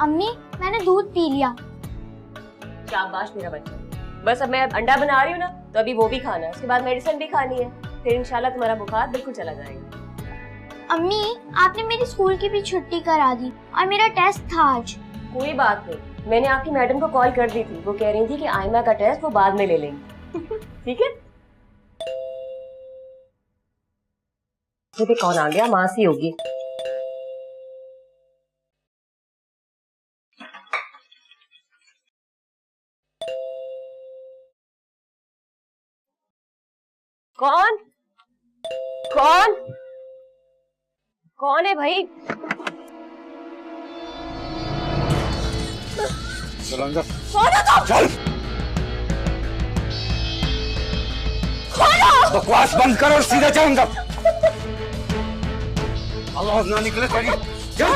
अम्मी मैंने दूध पी लिया। शाबाश मेरा बच्चा। बस अब मैं अंडा बना रही हूँ ना, तो अभी वो भी खाना है, उसके बाद मेडिसिन भी खानी है, फिर इंशाल्लाह तुम्हारा बुखार बिल्कुल चला जाएगा। अम्मी आपने मेरी स्कूल की भी छुट्टी करा दी और मेरा टेस्ट था आज। कोई बात नहीं, मैंने आपकी मैडम को कॉल कर दी थी, वो कह रही थी कि आयमा का टेस्ट वो बाद में ले लेंगे। ठीक है। मुझे कौन आ गया? मासी होगी। कौन कौन कौन है भाई? चल अंदर। चल। बकवास बंद कर और सीधे चल अंदर। आवाज ना निकले तेरी। चल।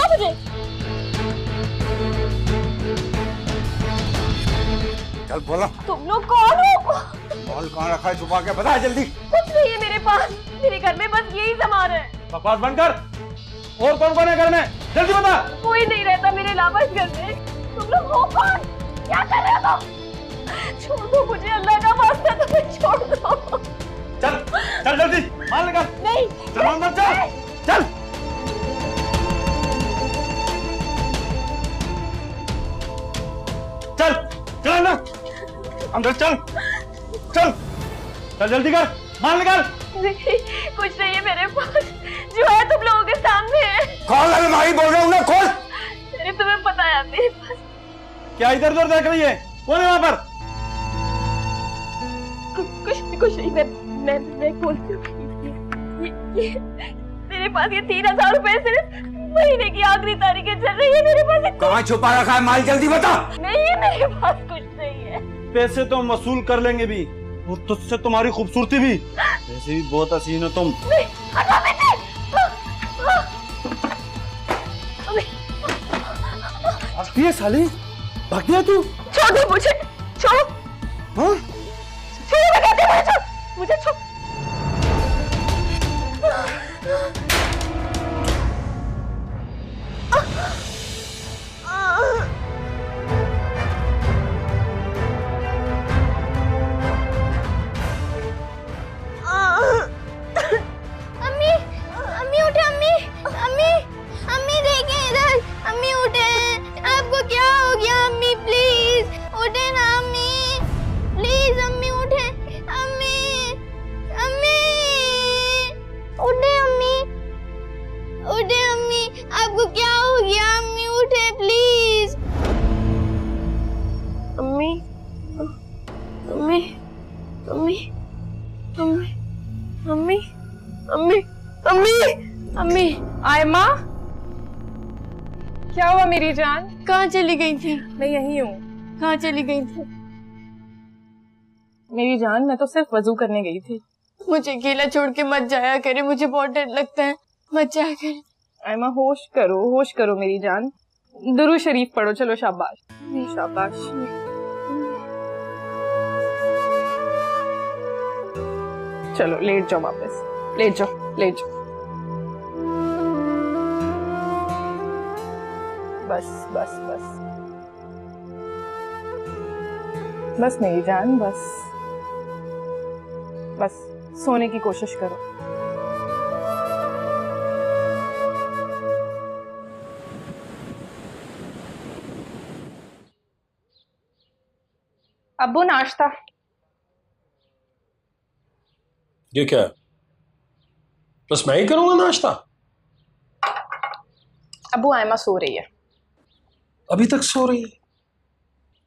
चल बोलो। तुम लोग कौन हो? बॉल कहाँ रखा है? छुपा के बता जल्दी। कुछ नहीं है मेरे पास, मेरे घर में बस यही सामान है। बकवास बंद कर। और कौन कौन है घर में? जल्दी बता। कोई नहीं रहता मेरे अलावा इस घर में। तुम लोग हो कौन? क्या कर रहे हो तुम? छोड़ दो मुझे, अल्लाह का वास्ता तुम्हें छोड़ दो। चल चल जल्दी माल निकाल। नहीं चल अंदर चल। चल चल चल अंदर चल। चल चल जल्दी कर, माल निकाल। नहीं, कुछ नहीं है मेरे पास, जो है तुम लोगों के सामने है। खोल अलमारी, बोल रहा हूँ ना, खोल। अरे तुम्हें पता है मेरे पास। क्या इधर उधर देख रही है? कौन है वहाँ पर? कुछ नहीं, मैं बोलती हूँ। ये मेरे पास ये 3000 रुपए सिर्फ महीने की आखिरी तारीखें चल रही है मेरे पास। कहाँ छुपा रखा है माल? जल्दी बता। नहीं है मेरे पास, कुछ नहीं है। पैसे तो वसूल कर लेंगे भी, और तुझसे तुम्हारी खूबसूरती भी। वैसे भी बहुत हसीन हो तुम। भागती है साली, भागती है तू। छोड़ दो मुझे, छोड़ो। हाँ? छोड़ो, मैं कहती हूँ मुझे छोड़। अम्मी अम्मी उठे, अम्मी अम्मी अम्मी देखें इधर। अम्मी उठे, आपको क्या हो गया? अम्मी प्लीज उठे ना, अम्मी प्लीज। अम्मी उठे, अम्मी अम्मी उठे, अम्मी उठे। अम्मी आपको क्या हो गया? अम्मी उठे प्लीज। अम्मी अम्मी अम्मी अम्मी अम्मी अम्मी अम्मी अम्मी। आयमा, क्या हुआ मेरी जान? कहाँ चली गई थी? मैं यही हूँ। कहाँ चली गई थी? मेरी जान, मैं तो सिर्फ वजू करने गई थी। मुझे अकेला छोड़ के मत जाया करे, मुझे बहुत डर लगता है। मत जाया करे। आयमा होश करो मेरी जान। दुरूद शरीफ पढ़ो, चलो शाबाश शाबाश। चलो लेट जाओ, वापस लेट जाओ, लेट जाओ। बस बस बस बस मेरी जान, बस बस सोने की कोशिश करो। अब्बू नाश्ता। ये क्या है? बस मैं ही करूंगा नाश्ता? अब्बू आयमा सो रही है। अभी तक सो रही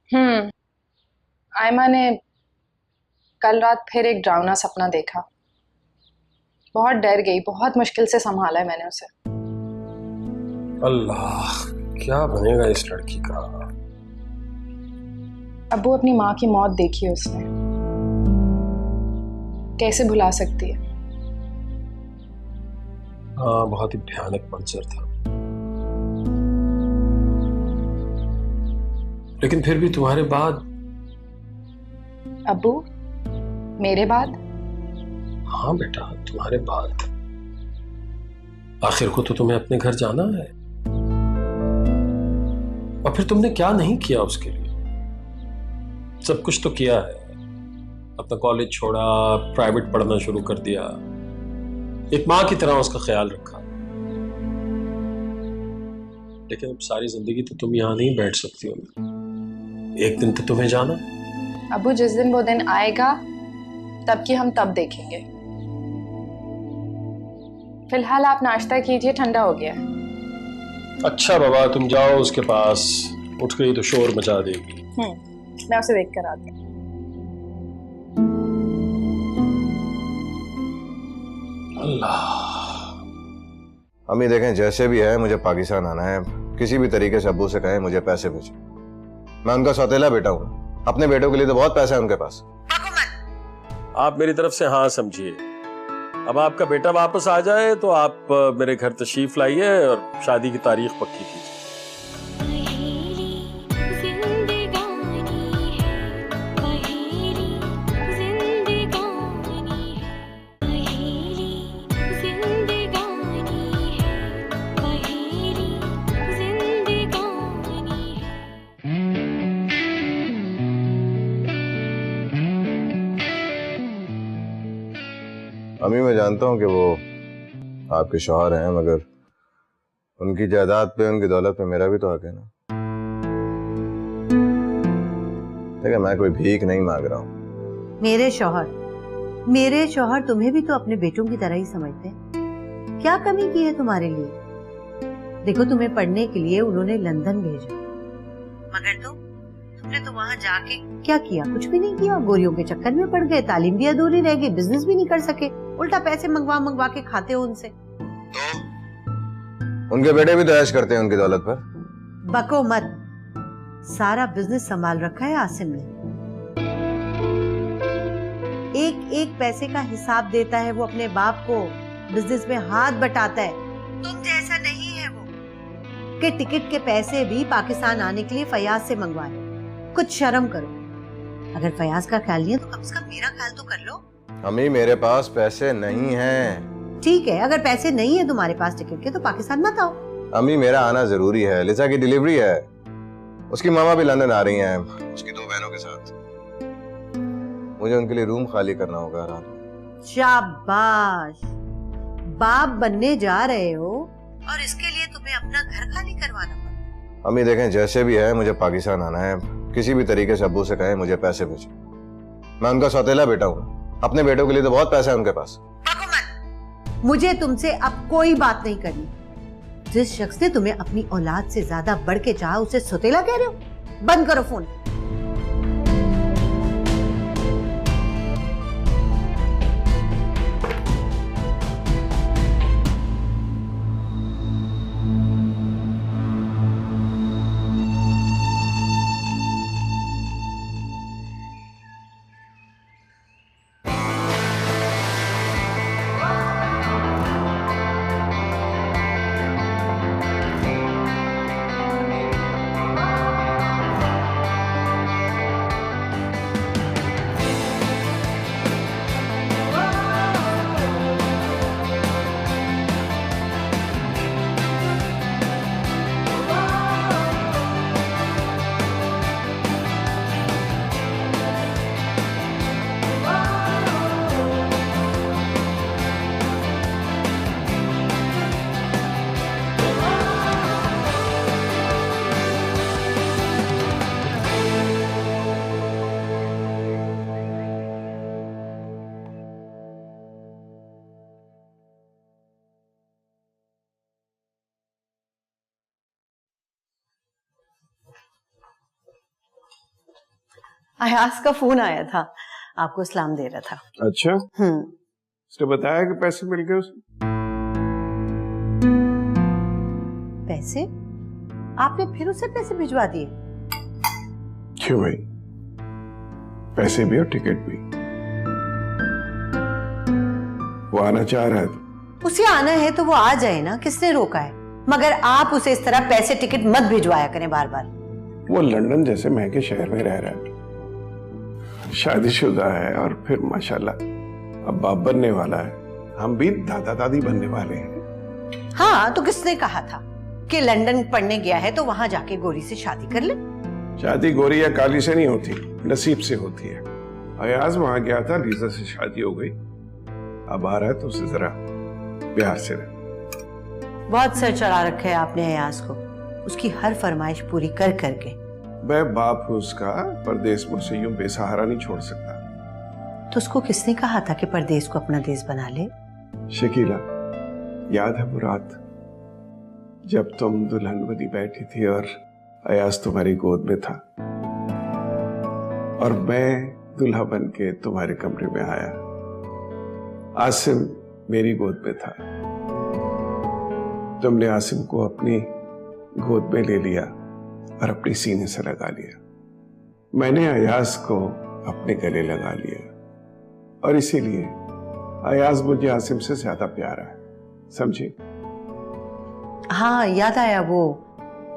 है? आयमा ने कल रात फिर एक डरावना सपना देखा। बहुत डर गई, बहुत मुश्किल से संभाला है मैंने उसे। अल्लाह, क्या बनेगा इस लड़की का? अब्बू अपनी माँ की मौत देखी है उसने, कैसे भुला सकती है? हाँ, बहुत ही भयानक मंजर था, लेकिन फिर भी तुम्हारे बाद। अब्बू मेरे बाद? हाँ बेटा, तुम्हारे बाद। आखिर को तो तुम्हें अपने घर जाना है, और फिर तुमने क्या नहीं किया उसके लिए? सब कुछ तो किया है। अपना कॉलेज छोड़ा, प्राइवेट पढ़ना शुरू कर दिया, एक माँ की तरह उसका ख्याल रखा। लेकिन अब सारी जिंदगी तो तुम यहाँ नहीं बैठ सकती हो। एक दिन तो तुम्हें जाना। अबू, जिस दिन वो दिन आएगा तब की हम तब देखेंगे। फिलहाल आप नाश्ता कीजिए, ठंडा हो गया है। अच्छा बाबा, तुम जाओ उसके पास, उठ गई तो शोर मचा देगी। मैं उसे देख कर आती हूँ। अल्लाह। अम्मी देखें, जैसे भी है मुझे पाकिस्तान आना है। किसी भी तरीके से अब्बू से कहें मुझे पैसे भेजें। मैं उनका सौतेला बेटा हूँ, अपने बेटों के लिए तो बहुत पैसा है उनके पास। आप मेरी तरफ से हाँ समझिए। अब आपका बेटा वापस आ जाए तो आप मेरे घर तशरीफ लाइए और शादी की तारीख पक्की कीजिए। अम्मी, मैं जानता हूँ कि वो आपके शौहर हैं, मगर उनकी जायदाद पे, उनकी दौलत पे मेरा भी तो हक है ना। देखिए, मैं कोई भीख नहीं मांग रहा हूँ। मेरे शौहर तुम्हें भी तो अपने बेटों की तरह ही समझते हैं। क्या कमी की है तुम्हारे लिए? देखो, तुम्हें पढ़ने के लिए उन्होंने लंदन भेजा, मगर तुमने तो वहां जाके क्या किया? कुछ भी नहीं किया। गोरियों के चक्कर में पड़ गए, तालीम भी अधूरी रह गई, बिजनेस भी नहीं कर सके, उल्टा पैसे मंगवा के खाते हो उनसे। उनके बेटे भी तो ऐश करते हैं उनकी दौलत पर। बको मत। सारा बिजनेस संभाल रखा है आसिम ने। एक एक पैसे का हिसाब देता है वो अपने बाप को, बिजनेस में हाथ बटाता है। तुम जैसा नहीं है वो कि टिकट के पैसे भी पाकिस्तान आने के लिए फयाज से मंगवाए। कुछ शर्म करो। अगर फयाज का ख्याल नहीं है तो कम से कम मेरा ख्याल तो कर लो। अम्मी, मेरे पास पैसे नहीं हैं। ठीक है, अगर पैसे नहीं है तुम्हारे पास टिकट के तो पाकिस्तान मत आओ। अम्मी, मेरा आना जरूरी है। लिसा की डिलीवरी है, उसकी मामा भी लंदन आ रही हैं, उसकी 2 बहनों के साथ। मुझे उनके लिए रूम खाली करना होगा रात में। शाबाश, बाप बनने जा रहे हो और इसके लिए तुम्हें अपना घर खाली करवाना पड़ा। अम्मी देखें, जैसे भी है मुझे पाकिस्तान आना है। किसी भी तरीके से अब्बू से कहें मुझे पैसे भेजें। मैं उनका सौतेला बेटा हूँ, अपने बेटों के लिए तो बहुत पैसा है उनके पास। मुझे तुमसे अब कोई बात नहीं करनी। जिस शख्स ने तुम्हें अपनी औलाद से ज्यादा बढ़ के चाहा उसे सौतेला कह रहे हो? बंद करो फोन। अयास का फोन आया था, आपको सलाम दे रहा था। अच्छा, उसने बताया कि पैसे मिल गए उसे? पैसे? आपने फिर उसे पैसे भिजवा दिए? क्यों भाई, पैसे भी और टिकट भी। वो आना चाह रहा है तो उसे आना है तो वो आ जाए ना, किसने रोका है? मगर आप उसे इस तरह पैसे टिकट मत भिजवाया करें बार बार। वो लंदन जैसे महंगे शहर में रह रहा है, शादीशुदा है और फिर माशाल्लाह अब बाप बनने वाला है। हम भी दादा दादी बनने वाले हैं। हाँ, तो किसने कहा था कि लंदन पढ़ने गया है तो वहां जाके गोरी से शादी कर ले। शादी गोरी या काली से नहीं होती, नसीब से होती है। अयाज वहां गया था, लीजा से शादी हो गई, अब आ रहा है तो उसे जरा प्यार से रहे। बहुत सर चढ़ा रखा है आपने अयाज को, उसकी हर फरमाइश पूरी कर करके। मैं बाप हूं उसका, परदेश में उसे यूं बेसहारा नहीं छोड़ सकता। तो उसको किसने कहा था कि परदेश को अपना देश बना ले? शकीला, याद है वो रात जब तुम दुल्हन बनी बैठी थी और अयाज तुम्हारी गोद में था और मैं दूल्हा बन के तुम्हारे कमरे में आया। आसिम मेरी गोद में था, तुमने आसिम को अपनी गोद में ले लिया और अपने सीने से लगा लिया। मैंने अयाज को अपने गले लगा लिया और इसीलिए अयाज मुझे आसिम से ज्यादा प्यारा है, समझी? हाँ याद आया, वो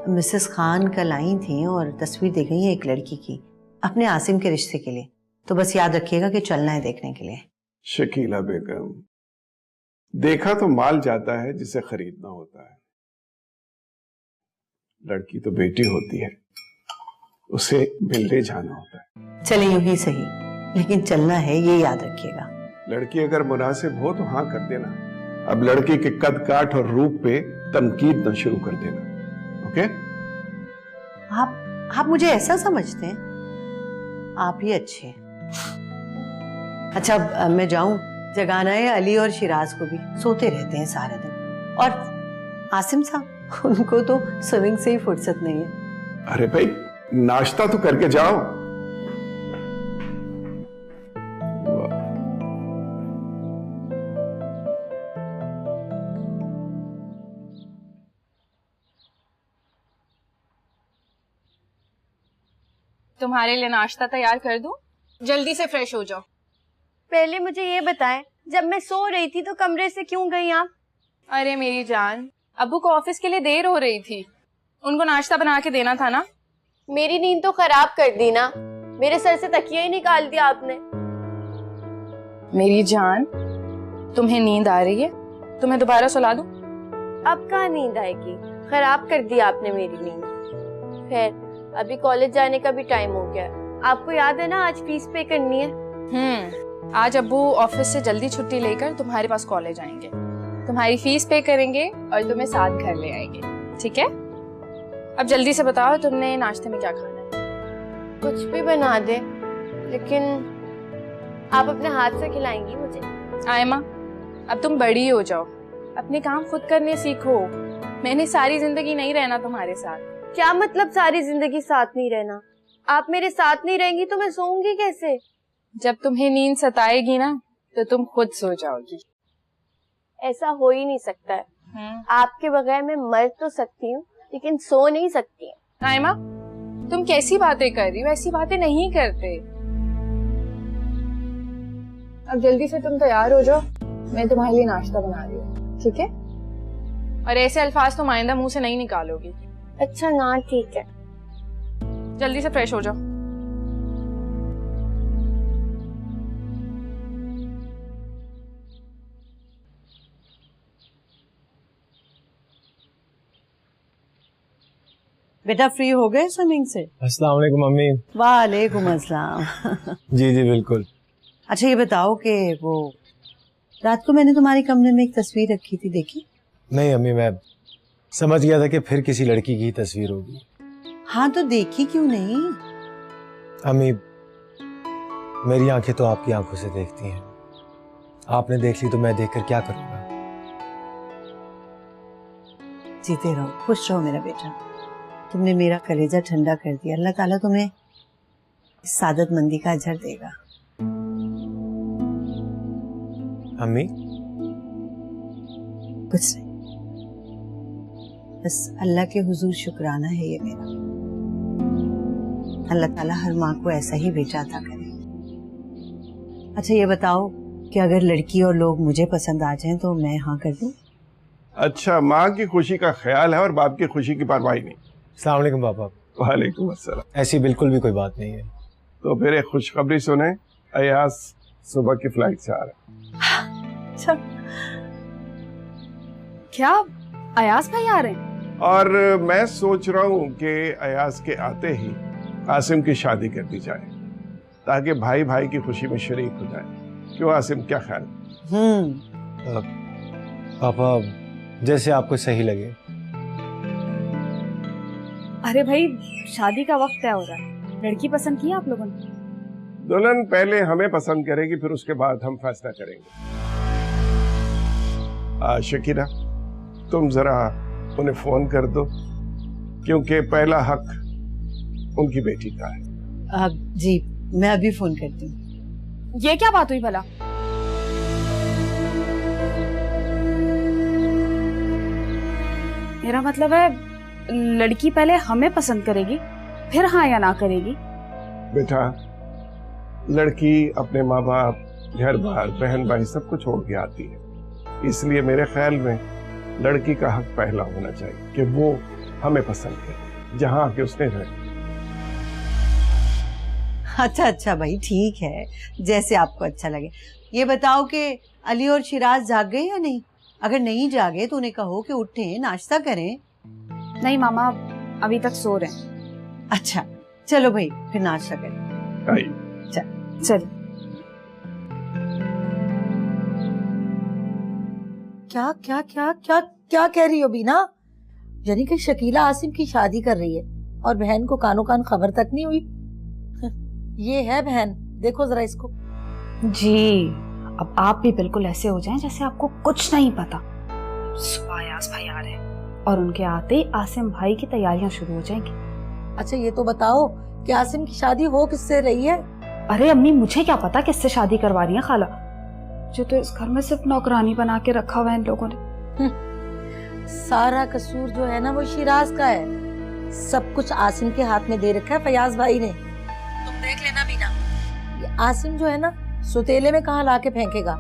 मिसेस खान कल आई थी और तस्वीर दे गई है एक लड़की की अपने आसिम के रिश्ते के लिए, तो बस याद रखिएगा कि चलना है देखने के लिए। शकीला बेगम, देखा तो माल जाता है जिसे खरीदना होता है। लड़की तो बेटी होती है, उसे मिलने जाना होता है। चले यूं ही सही, लेकिन चलना है ये याद रखिएगा। लड़की अगर मुनासिब हो तो हाँ कर देना। अब लड़की के कद काठ और रूप पे तनकीद न शुरू कर देना, ओके? आप मुझे ऐसा समझते हैं? आप ही अच्छे हैं। अच्छा अब मैं जाऊं, जगाना है अली और शिराज को भी, सोते रहते हैं सारा दिन। और आसिम साहब, उनको तो स्विमिंग से ही फुर्सत नहीं है। अरे भाई, नाश्ता तो करके जाओ। तुम्हारे लिए नाश्ता तैयार कर दूं? जल्दी से फ्रेश हो जाओ। पहले मुझे ये बताएं, जब मैं सो रही थी तो कमरे से क्यों गई आप? अरे मेरी जान, अब्बू को ऑफिस के लिए देर हो रही थी, उनको नाश्ता बना के देना था ना। मेरी नींद तो खराब कर दी ना, मेरे सर से तकिया ही निकाल दिया आपने। मेरी जान, तुम्हें नींद आ रही है? तुम्हें दोबारा सुला दूं? अब कहाँ नींद आएगी, खराब कर दी आपने मेरी नींद। खैर, अभी कॉलेज जाने का भी टाइम हो गया है। आपको याद है ना आज फीस पे करनी है। आज अब्बू ऑफिस से जल्दी छुट्टी लेकर तुम्हारे पास कॉलेज आएंगे, तुम्हारी फीस पे करेंगे और तुम्हें साथ घर ले आएंगे, ठीक है? अब जल्दी से बताओ, तुमने नाश्ते में क्या खाना है? कुछ भी बना दे, लेकिन आप अपने हाथ से खिलाएंगी मुझे। आयमा, अब तुम बड़ी हो जाओ, अपने काम खुद करने सीखो। मैंने सारी जिंदगी नहीं रहना तुम्हारे साथ। क्या मतलब सारी जिंदगी साथ नहीं रहना? आप मेरे साथ नहीं रहेंगी तो मैं सोऊंगी कैसे? जब तुम्हें नींद सताएगी ना तो तुम खुद सो जाओगी। ऐसा हो ही नहीं सकता है। आपके बगैर मैं मर तो सकती हूँ लेकिन सो नहीं सकती। आयमा, तुम कैसी बातें कर रही हो? ऐसी बातें नहीं करते। अब जल्दी से तुम तैयार हो जाओ, मैं तुम्हारे लिए नाश्ता बना रही हूँ, ठीक है? और ऐसे अल्फाज तुम आइंदा मुंह से नहीं निकालोगी। अच्छा ना, ठीक है। जल्दी से फ्रेश हो जाओ। बेटा फ्री हो गए स्विमिंग से? अस्सलाम वालेकुम मम्मी। वालेकुम अस्सलाम। जी जी बिल्कुल। अच्छा ये बताओ कि वो रात को मैंने तुम्हारे कमरे में एक तस्वीर रखी थी, देखी? नहीं अम्मी, मैं समझ गया था कि फिर किसी लड़की की तस्वीर होगी। हाँ तो देखी क्यों नहीं? अम्मी, मेरी आंखें तो आपकी आंखों से देखती हैं, आपने देख ली तो मैं देखकर क्या करूंगा? जीते रहो, खुश रहो मेरा बेटा, तुमने मेरा कलेजा ठंडा कर दिया। अल्लाह ताला तुम्हें सादतमंदी का अजर देगा। अम्मी? कुछ नहीं, बस अल्लाह के हुजूर शुक्राना है ये मेरा। अल्लाह ताला हर माँ को ऐसा ही बेटा अता करे। अच्छा ये बताओ कि अगर लड़की और लोग मुझे पसंद आ जाएं तो मैं हाँ कर दूं? अच्छा, माँ की खुशी का ख्याल है और बाप की खुशी की परवाह नहीं। अस्सलाम वालेकुम पापा। वालेकुम अस्सलाम। ऐसी बिल्कुल भी कोई बात नहीं है। तो फिर एक खुशखबरी सुने, अयाज सुबह की फ्लाइट से आ रहा है। क्या अयाज भाई आ रहे हैं? और मैं सोच रहा हूं कि अयाज के आते ही आसिम की शादी कर दी जाए, ताकि भाई भाई की खुशी में शरीक हो जाए। क्यों आसिम, क्या ख्याल? पापा जैसे आपको सही लगे। अरे भाई, शादी का वक्त तय हो रहा है, लड़की पसंद की है आप लोगों ने? दुल्हन पहले हमें पसंद करेगी, फिर उसके बाद हम फैसला करेंगे। शकीना, तुम जरा उन्हें फोन कर दो, क्योंकि पहला हक उनकी बेटी का है। जी, मैं अभी फोन करती हूँ। ये क्या बात हुई भला? मेरा मतलब है लड़की पहले हमें पसंद करेगी, फिर हाँ या ना करेगी। बेटा, लड़की अपने माँ बाप, घर बार, बहन भाई सबको छोड़ के आती है, इसलिए मेरे ख्याल में लड़की का हक पहला होना चाहिए कि वो हमें पसंद करे, जहाँ आके उसने रहे। अच्छा भाई, ठीक है, जैसे आपको अच्छा लगे। ये बताओ कि अली और शिराज जाग गए या नहीं? अगर नहीं जागे तो उन्हें कहो कि उठें, नाश्ता करें। नहीं मामा, अभी तक सो रहे हैं। अच्छा चलो भाई, फिर नाश्ता करें। आइए। चल। क्या क्या क्या क्या क्या कह रही हो बीना? यानी कि शकीला आसिम की शादी कर रही है और बहन को कानो कान खबर तक नहीं हुई? ये है बहन, देखो जरा इसको। जी, अब आप भी बिल्कुल ऐसे हो जाएं जैसे आपको कुछ नहीं पता। सुबह अयाज भाई आ रहे हैं और उनके आते ही आसिम भाई की तैयारियां शुरू हो जाएंगी। अच्छा ये तो बताओ कि आसिम की शादी हो किससे रही है? अरे अम्मी, मुझे क्या पता किससे शादी करवा रही है खाला, जो तो इस घर में सिर्फ नौकरानी बना के रखा हुआ है इन लोगों ने। सारा कसूर जो है ना वो शिराज का है, सब कुछ आसिम के हाथ में दे रखा है फयाज भाई ने। तुम देख लेना बीना, ये आसिम जो है ना सुतेले में कहाँ लाके फेंकेगा।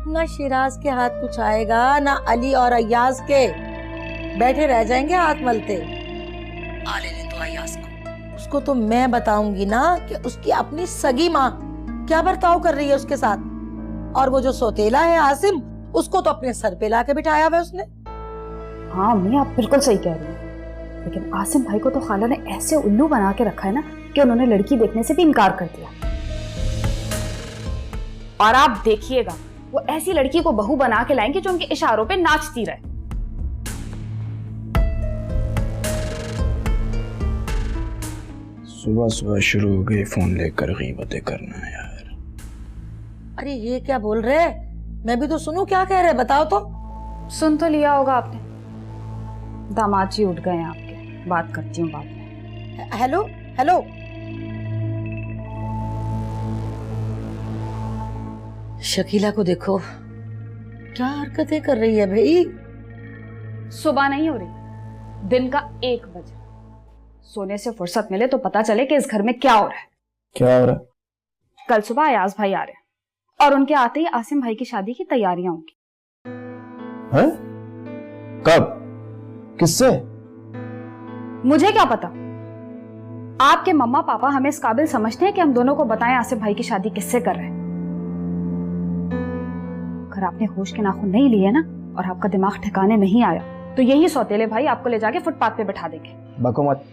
ना शिराज के हाथ कुछ आएगा, ना अली और अय्याज के, बैठे रह जाएंगे हाथ मलते। आ लेने तो अय्याज को, उसको तो मैं बताऊंगी ना कि उसकी अपनी सगी माँ क्या बर्ताव कर रही है उसके साथ, और वो जो सोतेला है आसिम, उसको तो अपने सर पे लाके बिठाया हुआ उसने। हाँ अम्मी, आप बिल्कुल सही कह रही हैं, लेकिन आसिम भाई को तो खाला ने ऐसे उल्लू बना के रखा है ना कि उन्होंने लड़की देखने से भी इनकार कर दिया। और आप देखिएगा, वो ऐसी लड़की को बहू बना के लाएंगे जो उनके इशारों पे नाचती रहे। सुबह सुबह शुरू हो गई फोन लेकर गीबतें करना यार। अरे ये क्या बोल रहे हैं? मैं भी तो सुनूं क्या कह रहे हैं, बताओ तो। सुन तो लिया होगा आपने, दामाद जी उठ गए हैं आपके, बात करती हूँ बाद में। हेलो हेलो, शकीला को देखो क्या हरकतें कर रही है भाई। सुबह नहीं हो रही, दिन का 1 बजे। सोने से फुर्सत मिले तो पता चले कि इस घर में क्या हो रहा है। क्या हो रहा है? कल सुबह अयाज भाई आ रहे हैं और उनके आते ही आसिम भाई की शादी की तैयारियां होंगी। हैं? कब? किससे? मुझे क्या पता, आपके मम्मा पापा हमें इस काबिल समझते हैं कि हम दोनों को बताएं आसिम भाई की शादी किससे कर रहे हैं। अगर आपने होश के नाखून नहीं लिए ना और आपका दिमाग ठिकाने नहीं आया तो यही सौतेले भाई आपको ले जाके फुटपाथ पे बैठा देंगे। बको मत,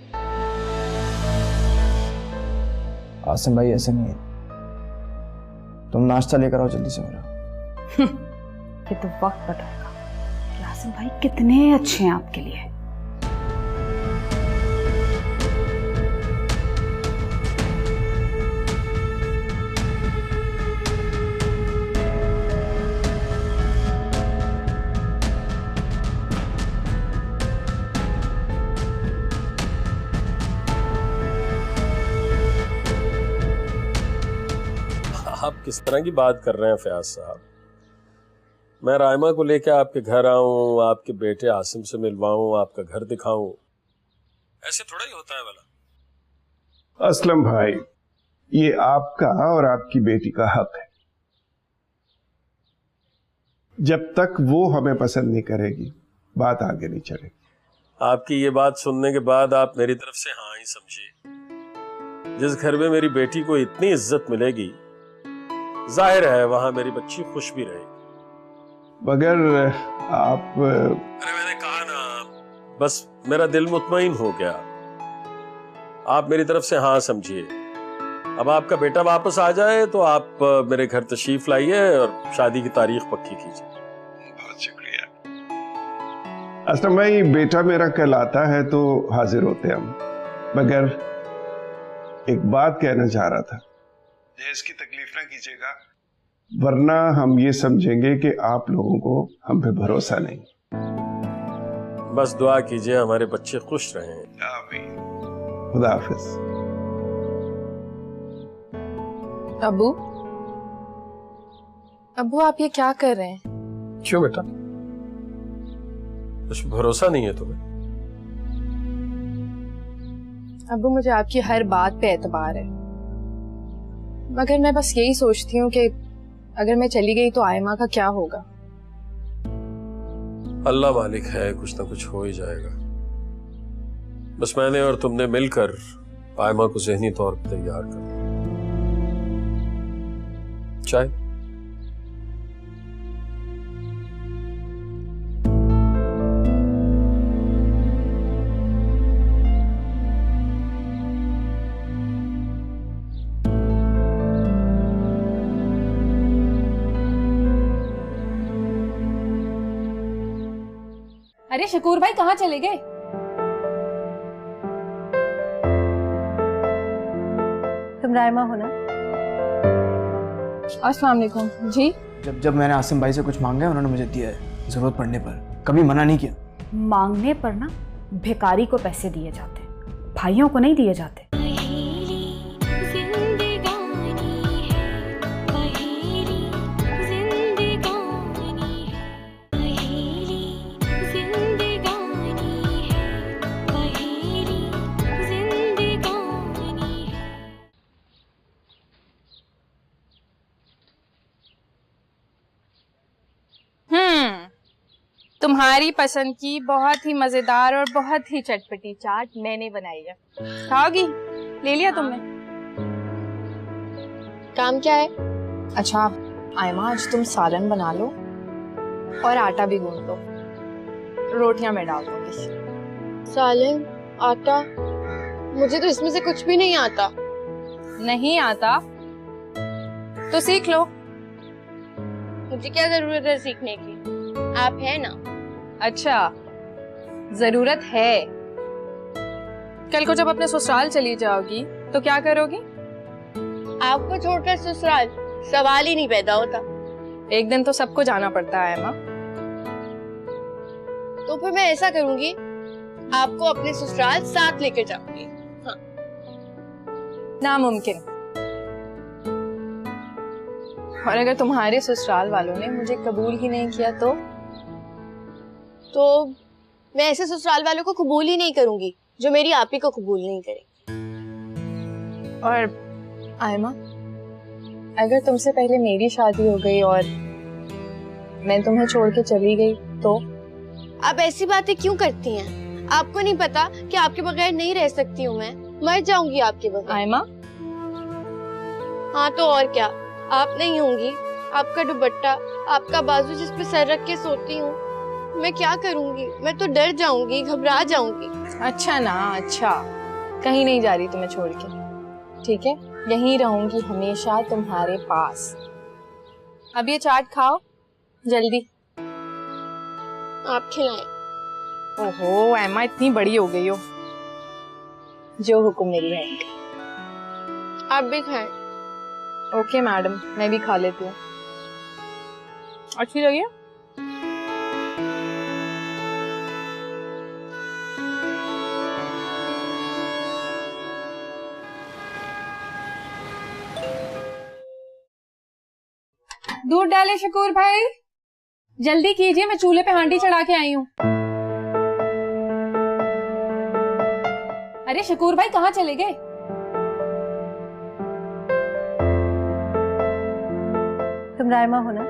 आसिम भाई ऐसे नहीं है। तुम नाश्ता लेकर आओ जल्दी से मेरा। ये तो वक्त बताएगा कि आसिम भाई कितने अच्छे हैं आपके लिए। आप किस तरह की बात कर रहे हैं फयाज साहब? मैं रायमा को लेकर आपके घर आऊं, आपके बेटे आसिम से मिलवाऊं, आपका घर दिखाऊं, ऐसे थोड़ा ही होता है वाला। असलम भाई, ये आपका और आपकी बेटी का हक है। जब तक वो हमें पसंद नहीं करेगी, बात आगे नहीं चलेगी। आपकी ये बात सुनने के बाद आप मेरी तरफ से हाँ ही समझिए। जिस घर में मेरी बेटी को इतनी इज्जत मिलेगी, जाहिर है वहां मेरी बच्ची खुश भी रहेगी। मगर आप अरे मैंने कहा ना, बस मेरा दिल मुतमईन हो गया। आप मेरी तरफ से हाँ समझिए। अब आपका बेटा वापस आ जाए तो आप मेरे घर तशरीफ लाइए और शादी की तारीख पक्की कीजिए। बहुत शुक्रिया। असलम भाई, बेटा मेरा कल आता है तो हाजिर होते हम, मगर एक बात कहना चाह रहा था, जहेज की तकलीफ ना कीजिएगा, वरना हम ये समझेंगे कि आप लोगों को हम पे भरोसा नहीं। बस दुआ कीजिए हमारे बच्चे खुश रहें। आमीन। खुदा हाफिज। अबू, अबू आप ये क्या कर रहे हैं? क्यों बेटा, कुछ भरोसा नहीं है तुम्हें? अबू मुझे आपकी हर बात पे एतबार है, मगर मैं बस यही सोचती हूँ कि अगर मैं चली गई तो आयमा का क्या होगा? अल्लाह मालिक है, कुछ ना कुछ हो ही जाएगा। बस मैंने और तुमने मिलकर आयमा को ज़हनी तौर पर तैयार कर दिया। चाय? अरे शकूर भाई कहाँ चले गए? तुम रायमा हो ना? अस्सलाम वालेकुम जी। जब मैंने आसिम भाई से कुछ मांगा है उन्होंने मुझे दिया है, जरूरत पड़ने पर, कभी मना नहीं किया। मांगने पर ना भिखारी को पैसे दिए जाते, भाइयों को नहीं दिए जाते। तुम्हारी पसंद की बहुत ही मजेदार और बहुत ही चटपटी चाट मैंने बनाई है, खाओगी? ले लिया तुमने? काम क्या है? अच्छा आयमा, आज तुम सालन बना लो और आटा भी गूंद लो, रोटियां मैं डाल दूंगी। सालन, आटा, मुझे तो इसमें से कुछ भी नहीं आता। नहीं आता तो सीख लो। मुझे क्या जरूरत है सीखने की, आप है ना। अच्छा जरूरत है। कल को जब अपने ससुराल चली जाओगी तो क्या करोगी? आपको छोड़कर ससुराल सवाल ही नहीं पैदा होता। एक दिन तो सबको जाना पड़ता है माँ। तो फिर मैं ऐसा करूंगी, आपको अपने ससुराल साथ लेकर जाऊंगी। हाँ। नामुमकिन। और अगर तुम्हारे ससुराल वालों ने मुझे कबूल ही नहीं किया तो मैं ऐसे ससुराल वालों को कबूल ही नहीं करूंगी जो मेरी आपी को कबूल नहीं करेंगे। और आयमा, अगर तुमसे पहले मेरी शादी हो गई और मैं तुम्हें छोड़ के चली गई तो? आप ऐसी बातें क्यों करती हैं? आपको नहीं पता कि आपके बगैर नहीं रह सकती हूँ मैं, मर जाऊंगी आपके बगैर। आयमा? हाँ तो और क्या, आप नहीं होंगी, आपका दुपट्टा, आपका बाजू जिस पे सर रख के सोती हूँ, मैं क्या करूंगी? मैं तो डर जाऊंगी, घबरा जाऊंगी। अच्छा ना, अच्छा, कहीं नहीं जा रही तुम्हें छोड़ के, ठीक है? यहीं रहूंगी हमेशा तुम्हारे पास। अब ये चाट खाओ जल्दी। आप खिलाएं। ओहो एम्मा, इतनी बड़ी हो गई हो। जो हुक्म मेरी रहेंगे। आप भी खाएं। ओके मैडम, मैं भी खा लेती हूँ। अच्छी लगी? दूध डाले शकूर भाई, जल्दी कीजिए, मैं चूल्हे पे हांडी चढ़ा के आई हूँ। अरे शकूर भाई कहाँ चले गए? तुम रायमा हो ना?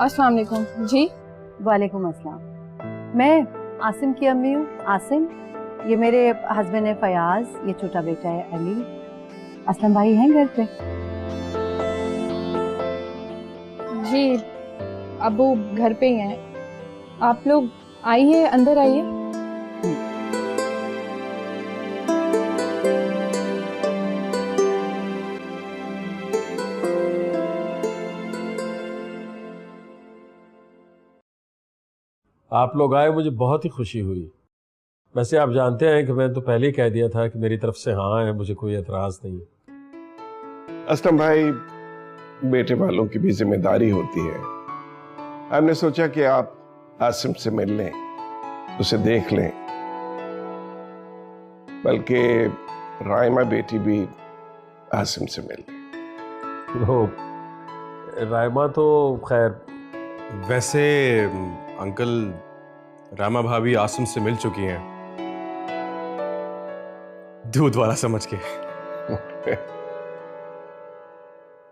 अस्सलाम वालेकुम जी। वालेकुम अस्सलाम। मैं आसिम की अम्मी हूँ। आसिम, ये मेरे हस्बैंड है फयाज, ये छोटा बेटा है अली। असलम भाई हैं घर पे? जी अबू घर पे ही हैं। आप लोग आइए, अंदर आइए। आप लोग आए, मुझे बहुत ही खुशी हुई। वैसे आप जानते हैं कि मैंने तो पहले ही कह दिया था कि मेरी तरफ से हाँ है, मुझे कोई एतराज नहीं। असलम भाई, बेटे वालों की भी जिम्मेदारी होती है। हमने सोचा कि आप आसिम से मिल लें, उसे देख लें। बल्कि राइमा बेटी भी आसिम से मिल लें। वो राइमा तो खैर, वैसे अंकल, रामा भाभी आसिम से मिल चुकी हैं, दूध वाला समझ के।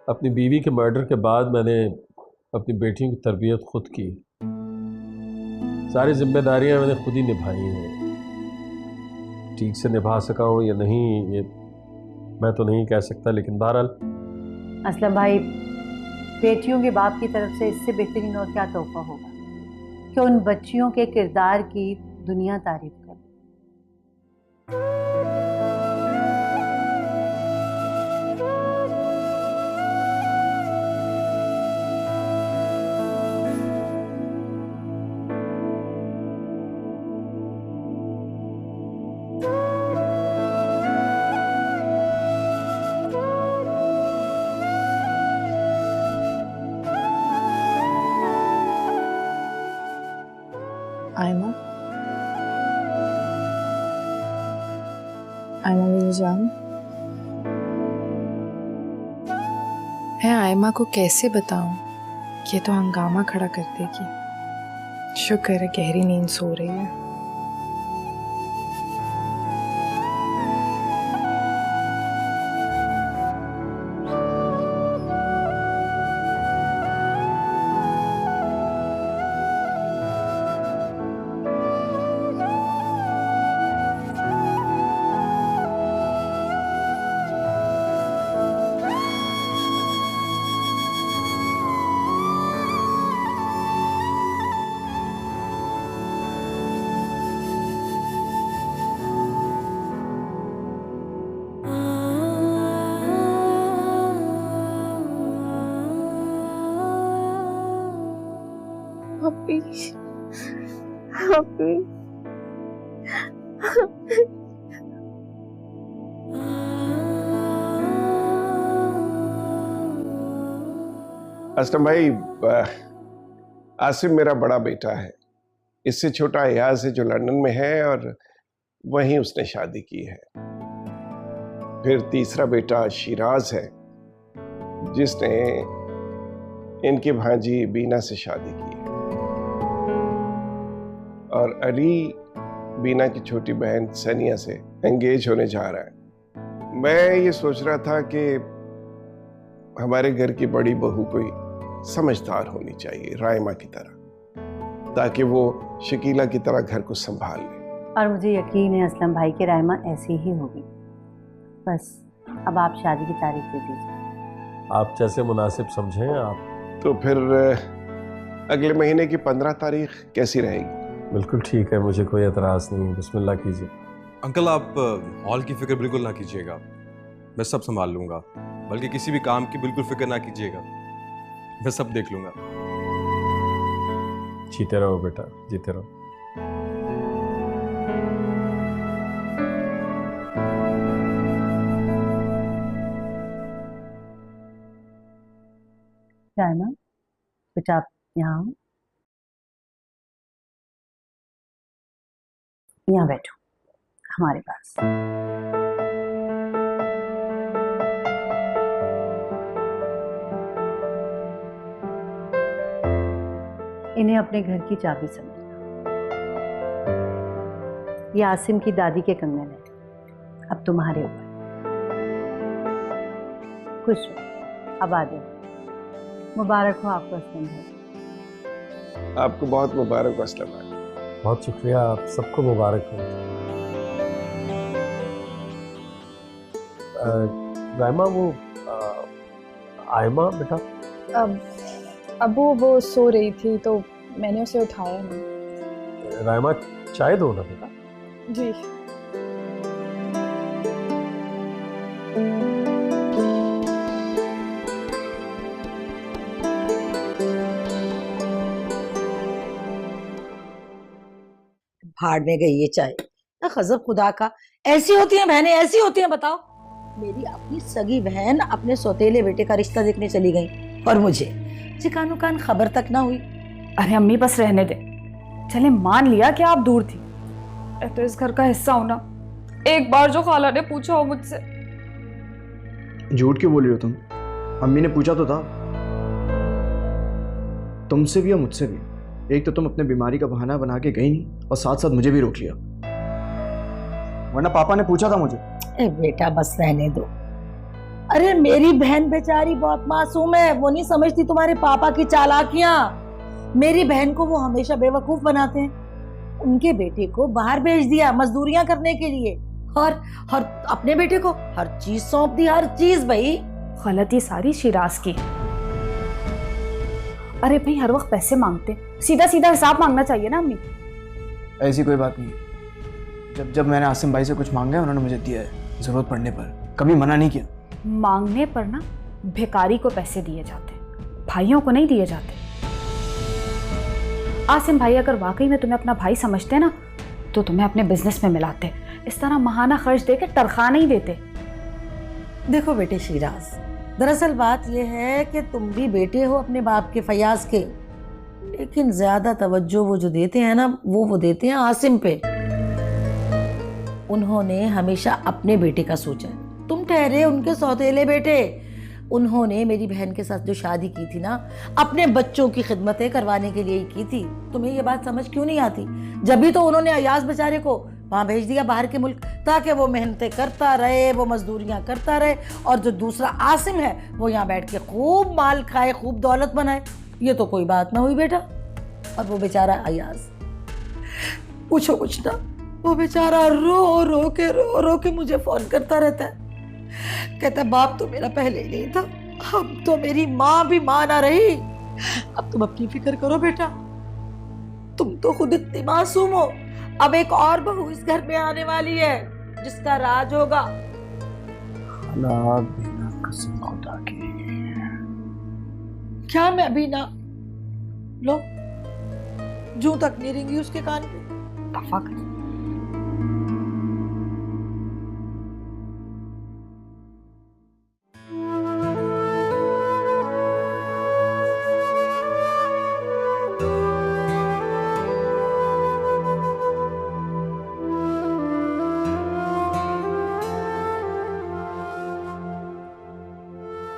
अपनी बीवी के मर्डर के बाद मैंने अपनी बेटियों की तरबियत खुद की। सारी जिम्मेदारियां मैंने खुद ही निभाई हैं। ठीक से निभा सका हो या नहीं ये मैं तो नहीं कह सकता, लेकिन बहरहाल असलम भाई, बेटियों के बाप की तरफ से इससे बेहतरीन और क्या तोहफा होगा कि उन बच्चियों के किरदार की दुनिया तारीफ करे। आयमा, आयमा मेरी जान, मैं आयमा को कैसे बताऊं? ये तो हंगामा खड़ा कर देगी। शुक्र है गहरी नींद सो रही है। Happy. Happy. असलम भाई, आसिम मेरा बड़ा बेटा है। इससे छोटा अयाज है जो लंदन में है और वहीं उसने शादी की है। फिर तीसरा बेटा शिराज है जिसने इनकी भांजी बीना से शादी की है। और अली बीना की छोटी बहन सनिया से एंगेज होने जा रहा है। मैं ये सोच रहा था कि हमारे घर की बड़ी बहू कोई समझदार होनी चाहिए, राइमा की तरह, ताकि वो शकीला की तरह घर को संभाल ले। और मुझे यकीन है असलम भाई की राइमा ऐसी ही होगी। बस अब आप शादी की तारीख दे दीजिए। आप जैसे मुनासिब समझें आप। तो फिर अगले महीने की 15 तारीख कैसी रहेगी? बिल्कुल ठीक है, मुझे कोई एतराज़ नहीं। बिस्मिल्लाह कीजिए। अंकल, आप हॉल की फिक्र बिल्कुल ना कीजिएगा, मैं सब संभाल लूंगा। बल्कि किसी भी काम की बिल्कुल फिक्र ना कीजिएगा, मैं सब देख लूंगा। जीते रहो बेटा, जीते रहो। राइमा बेटा, आप यहाँ आओ। यहाँ बैठो हमारे पास। इन्हें अपने घर की चाबी समझना। ये आसिम की दादी के कंगन है, अब तुम्हारे ऊपर। खुश हो, अब आ जाओ। मुबारक हो आपको असलम भाई। आपको बहुत मुबारक हो असलम भाई। बहुत शुक्रिया, आप सबको मुबारक हो। राइमा, वो आयमा बेटा, अब वो सो रही थी तो मैंने उसे उठाया नहीं। रायमा चाय दो ना बेटा। जी। भाड़ में गई ये चाय। ना गजब खुदा का, ऐसी होती हैं बहनें, ऐसी होती हैं। बताओ, मेरी अपनी सगी बहन अपने सौतेले बेटे का रिश्ता देखने चली गई और मुझे चिकानो कान खबर तक ना हुई। अरे अम्मी बस रहने दे, चले मान लिया कि आप दूर थी, तो इस घर का हिस्सा होना। एक बार जो खाला ने पूछा हो मुझसे। झूठ क्यों बोल रही हो तुम? अम्मी ने पूछा तो था, तुमसे भी और मुझसे भी। एक तो तुम अपने बीमारी का बहाना बना के गई नहीं और साथ साथ मुझे भी रोक लिया, वरना पापा ने पूछा था मुझे। ए बेटा बस रहने दो। अरे मेरी बहन बेचारी बहुत मासूम है, वो नहीं समझती तुम्हारे पापा की चालाकियां। मेरी बहन को वो हमेशा बेवकूफ बनाते हैं। उनके बेटे को बाहर भेज दिया मजदूरियां करने के लिए, और अपने बेटे को हर चीज सौंप दी, हर चीज। भाई गलती सारी शिराज की। अरे भाई हर वक्त पैसे मांगते, सीधा सीधा हिसाब मांगना चाहिए ना अम्मी। ऐसी कोई बात नहीं है। जब मैंने आसिम भाई से कुछ मांगा है उन्होंने मुझे दिया है, जरूरत पड़ने पर कभी मना नहीं किया। मांगने पर ना भिखारी को पैसे दिए जाते, भाइयों को नहीं दिए जाते। आसिम भाई अगर वाकई में तुम्हें अपना भाई समझते ना तो तुम्हें अपने बिजनेस में मिलाते, इस तरह महाना खर्च देके तनख्वाह नहीं देते। देखो बेटे शिराज, दरअसल बात यह है कि तुम भी बेटे हो अपने बाप के, फयाज के, लेकिन ज्यादा तवज्जो वो जो देते हैं ना वो देते हैं आसिम पे। उन्होंने हमेशा अपने बेटे का सोचा है, तुम ठहरे उनके सौतेले बेटे। उन्होंने मेरी बहन के साथ जो शादी की थी ना, अपने बच्चों की खिदमतें करवाने के लिए ही की थी। तुम्हें ये बात समझ क्यों नहीं आती? जब भी तो उन्होंने अयाज बेचारे को वहां भेज दिया बाहर के मुल्क, ताकि वो मेहनतें करता रहे, वो मजदूरियां करता रहे, और जो दूसरा आसिम है वो यहाँ बैठ के खूब माल खाए, खूब दौलत बनाए। ये तो कोई बात ना हुई बेटा। और वो बेचारा अयाज, पूछो कुछ ना, वो बेचारा रो रो के मुझे फोन करता रहता है, कहता है बाप तो मेरा पहले ही नहीं था, अब तो मेरी माँ भी माँ ना रही। अब तुम अपनी फिक्र करो बेटा, तुम तो खुद इतनी मासूम हो। अब एक और बहू इस घर में आने वाली है जिसका राज होगा। बिना कसम खुदा की। क्या मैं अभी ना लो जूं तक नहीं रेंगी उसके कान पे। दफा कर।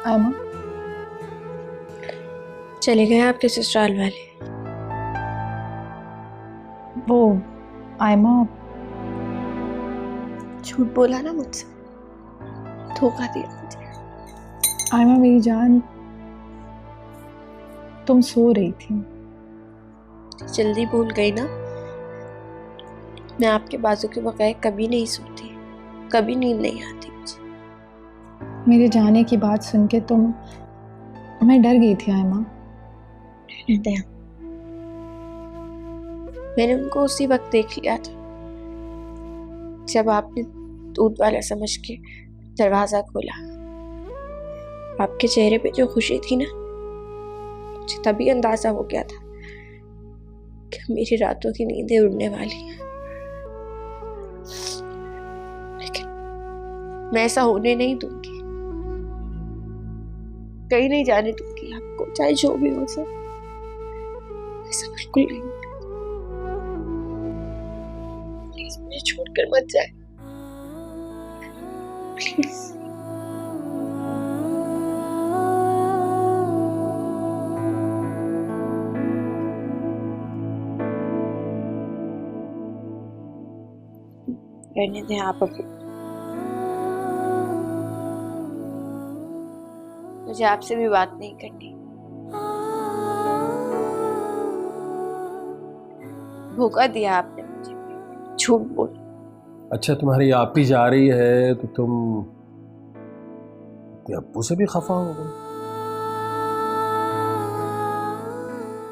आयमा, चले गए आपके ससुराल वाले? वो आयमा, झूठ बोला ना मुझसे, धोखा दिया मुझे। आयमा मेरी जान, तुम सो रही थी। जल्दी भूल गई ना? मैं आपके बाजू के बगैर कभी नहीं सोती, कभी नींद नहीं आती मुझे। मेरे जाने की बात सुन के मैं डर गई थी आयमा। मैंने उनको उसी वक्त देख लिया था जब आपने दूध वाला समझ के दरवाजा खोला। आपके चेहरे पे जो खुशी थी ना, मुझे तभी अंदाजा हो गया था कि मेरी रातों की नींदें उड़ने वाली हैं। लेकिन मैं ऐसा होने नहीं दूंगी, कहीं नहीं जाने दूंगी आपको, चाहे जो भी हो सके। ऐसा बिल्कुल नहीं। प्लीज मुझे छोड़कर मत जाए, प्लीज। रहने दें आप अभी, मुझे आपसे भी बात नहीं करनी। धोखा दिया आपने मुझे, झूठ बोल। अच्छा, तुम्हारी आप ही जा रही है तो तुम अपने अब्बू से भी खफा हो गए?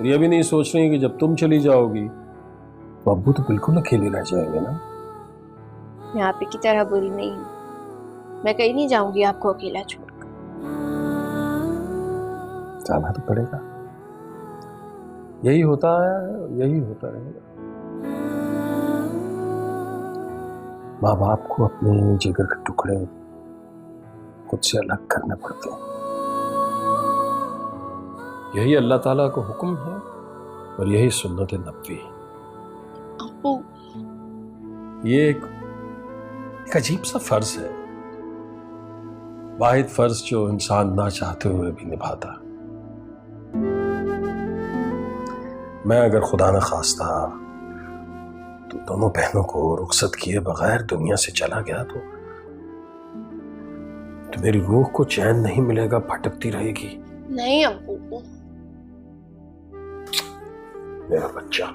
ये भी नहीं सोच रही कि जब तुम चली जाओगी तो अब्बू तो बिल्कुल अकेले रह जाएंगे ना। मैं आप ही की तरह बुरी नहीं हूँ, मैं कहीं नहीं जाऊंगी आपको अकेला छोड़कर। जाना तो पड़ेगा, यही होता है, यही होता रहेगा। माँ बाप को अपने जिगर के टुकड़े खुद से अलग करने पड़ते हैं। यही अल्लाह ताला का हुक्म है और यही सुन्नत नबवी। अब्बू, ये एक अजीब सा फर्ज है, वाहिद फर्ज जो इंसान ना चाहते हुए भी निभाता। मैं अगर खुदा न खास्ता तो दोनों बहनों को रुखसत किए बगैर दुनिया से चला गया तो मेरी रूह को चैन नहीं मिलेगा, भटकती रहेगी। नहीं अब्बू, मेरा बच्चा।